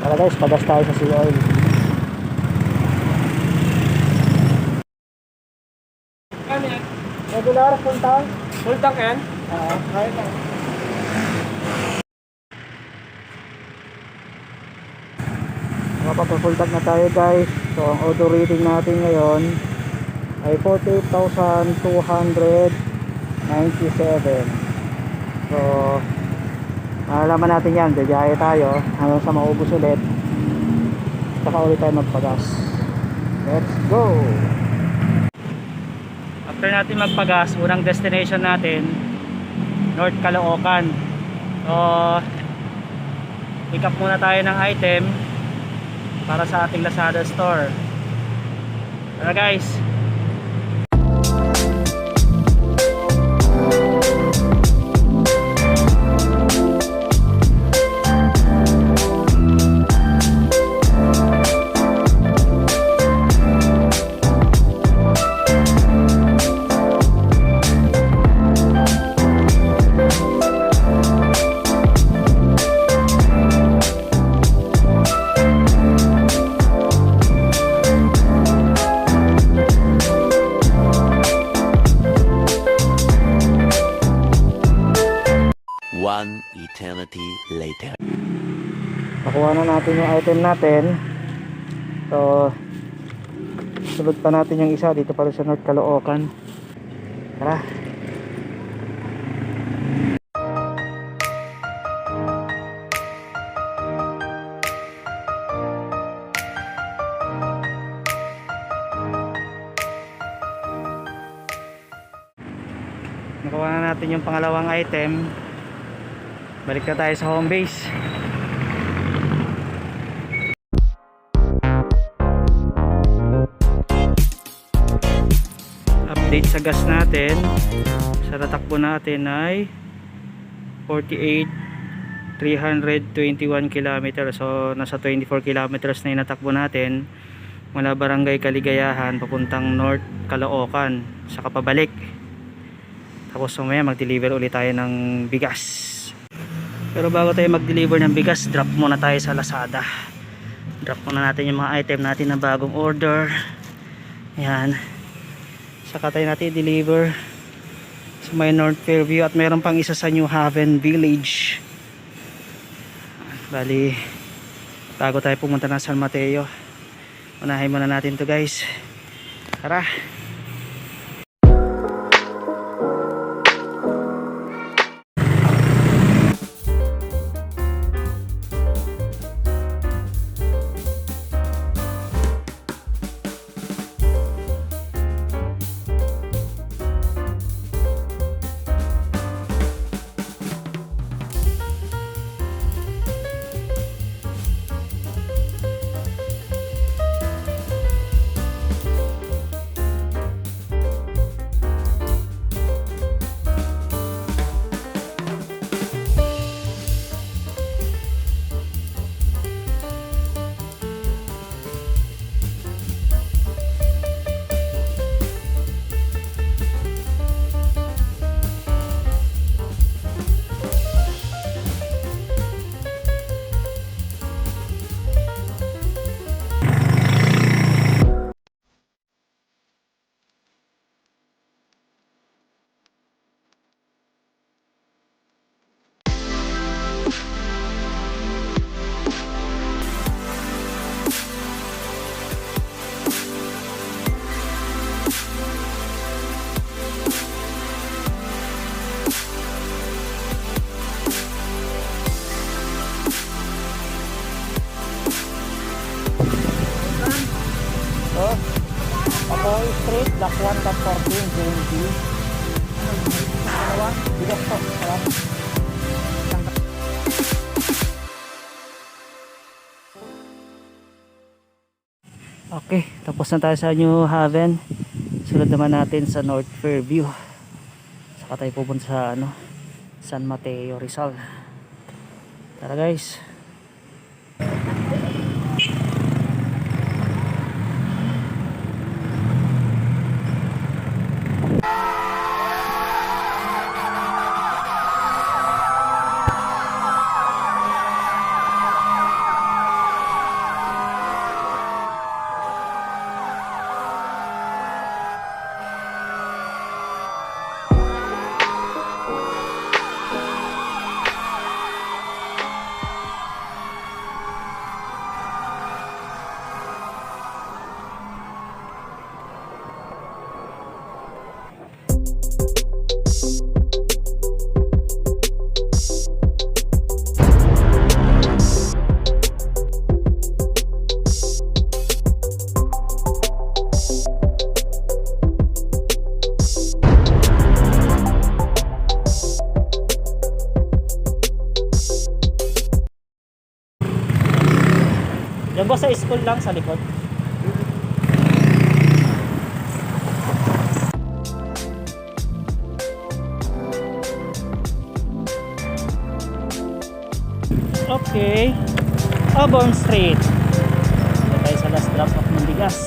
Tara guys, pagas tayo sa sea oil. Ano yan? Regular, full tank? Full tank yan? Oo, right na. Full tank na tayo guys. So ang auto reading natin ngayon ay 48,297. So malalaman natin yan, biyahe tayo hanggang sa maubos ulit, saka ulit tayo magpagas. Let's go! After natin magpagas, unang destination natin North Caloocan. So pick up muna tayo ng item para sa ating Lazada store. Tara guys. One eternity later. Nakuha na natin yung item natin. So sunod pa natin yung isa dito pa rin sa North Caloocan. Tara. Nakuha na natin yung pangalawang item. Balik na tayo sa home base. Update sa gas natin. Sa tatakbo natin ay 48,321 km. So nasa 24 km na yung natakbo natin mula Barangay Kaligayahan papuntang North Caloocan saka pabalik. Tapos mamaya mag-deliver ulit tayo ng bigas. Pero bago tayo mag-deliver ng bigas, drop muna tayo sa Lazada. Drop muna natin yung mga item natin na bagong order. Ayan. Saka tayo natin i-deliver sa may North Fairview. At mayroon pang isa sa New Haven Village. Bali, bago tayo pumunta ng San Mateo, unahin muna natin to guys. Tara. Apoy Street, Block 1, Top 14, JNT. Dalawa, bigas po. Okay, tapos na tayo sa New Haven. Sunod naman natin sa North Fairview. Saka tayo pupunta sa San Mateo, Rizal. Tara guys. Diyan boss sa school lang sa likod. Okay. Auburn Street. Dito tayo sa last drop off ng bigas.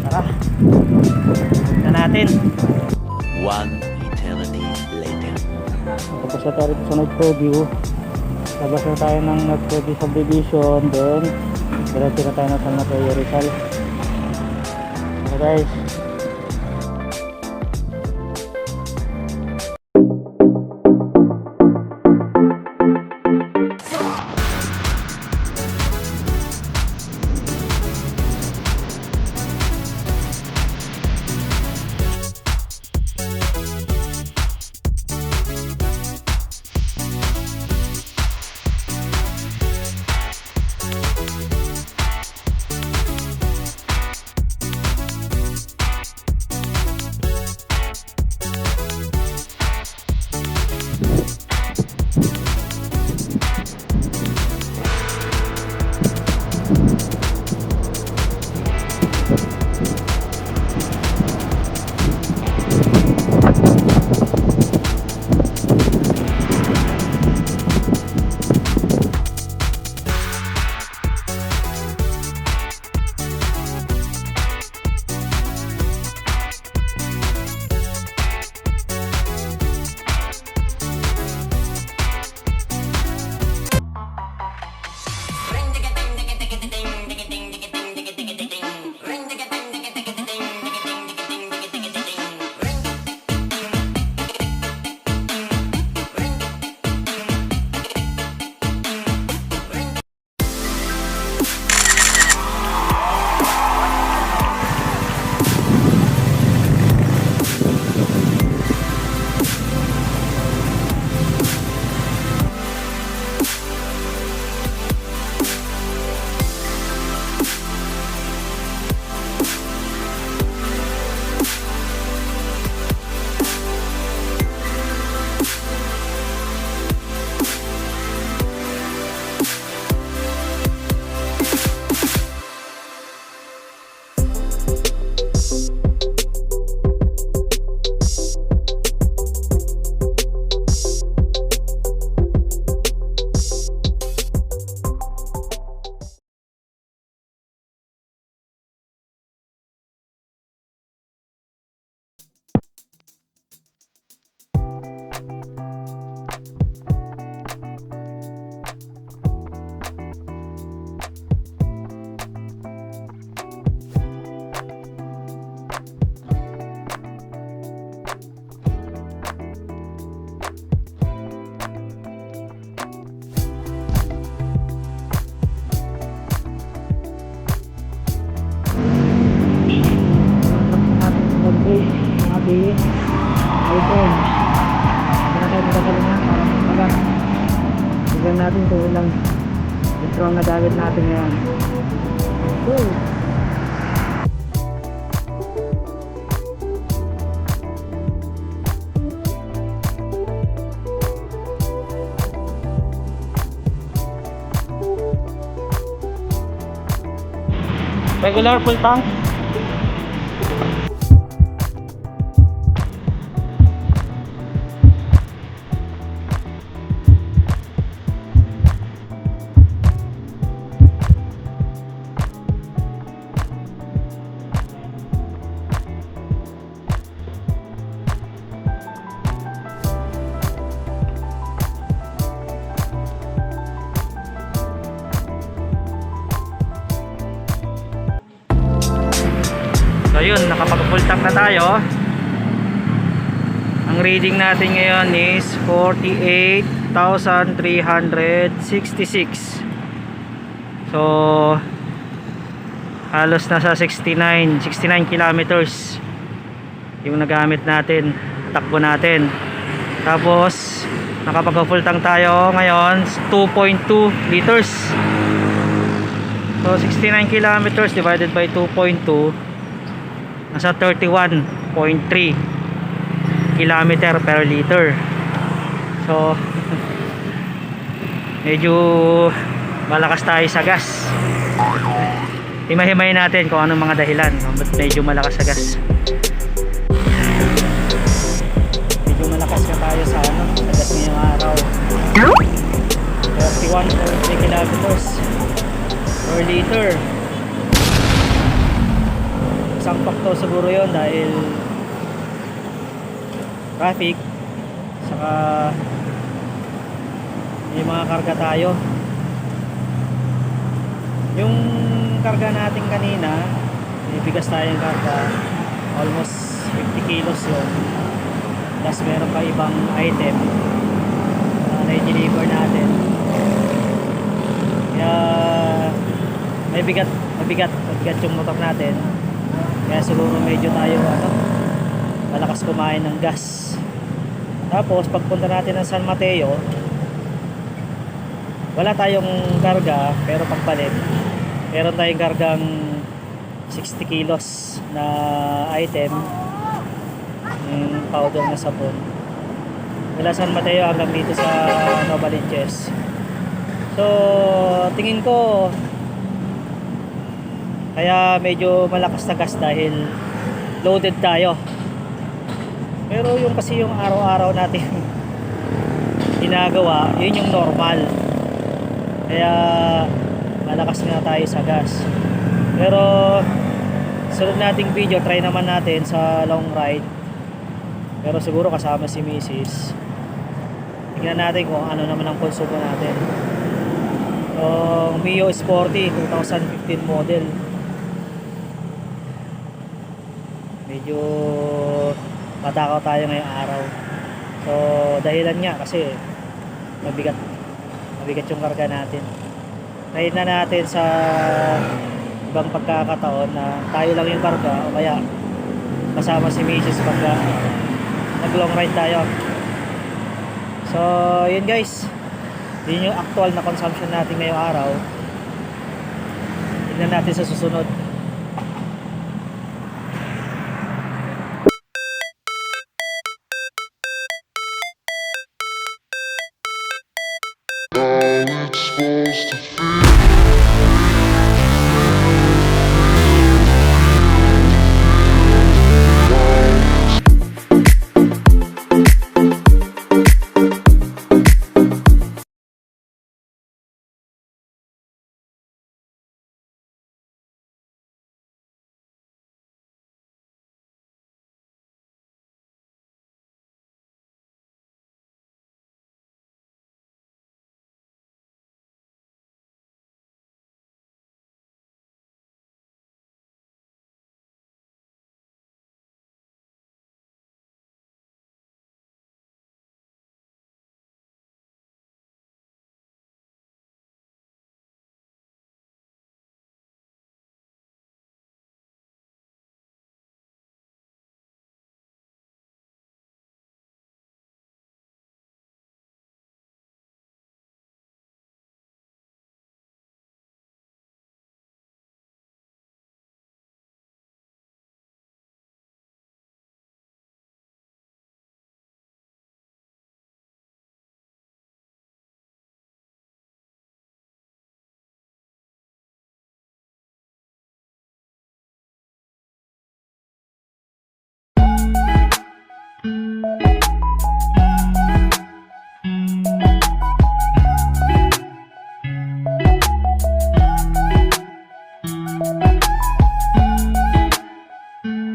Tara. Punta natin. One eternity later. Tapos na tayo sa Nagproview. Labas na tayo ng Nagproview subdivision. Then, diretso na tayo ng San Mateo Rizal. So guys. Sabi, iPhone. Hindi na tayo magkakalina para magat. Tignan natin kung ilang intro ang nagamit natin ngayon. Cool. Regular full tank. So yun, nakapag-full tank na tayo. Ang reading natin ngayon is 48,366. So halos nasa 69 kilometers yung nagamit natin, takbo natin. Tapos nakapag-full tank tayo ngayon 2.2 liters. So 69 kilometers divided by 2.2, nasa 31.3 kilometer per liter. So medyo malakas tayo sa gas. himay-himay natin kung anong mga dahilan kung ba't medyo malakas sa gas. Medyo malakas ka tayo sa gas ngayong araw. 31.3 kilometers per liter. Isang faktor siguro yon dahil traffic, saka may mga karga tayo. Yung karga natin kanina, may bigas tayong karga, almost 50 kilos yun. Tapos meron pa ibang item na i-deliver natin. Kaya mabigat yung motor natin. Kaya siguro medyo tayo malakas kumain ng gas. Tapos pagpunta natin ng San Mateo, wala tayong karga, pero pagbalik meron tayong kargang 60 kilos na item, yung powder na sabon, mula San Mateo hanggang dito sa Novaliches. So tingin ko kaya medyo malakas na gas dahil loaded tayo. Pero yung kasi yung araw-araw natin ginagawa, yun yung normal. Kaya malakas nga tayo sa gas. Pero sunod nating video, try naman natin sa long ride. Pero siguro kasama si Mrs. Tingnan natin kung ano naman ang konsumo natin. Yung Mio Sporty 2015 model. Medyo matakaw tayo ngayong araw. So dahilan nga kasi mabigat yung karga natin. Try na natin sa ibang pagkakataon na tayo lang yung karga o kaya kasama si Mrs. pagka nag long ride tayo. So yun guys, yun yung actual na consumption natin ngayong araw. Tignan natin sa susunod. How it's supposed to feel.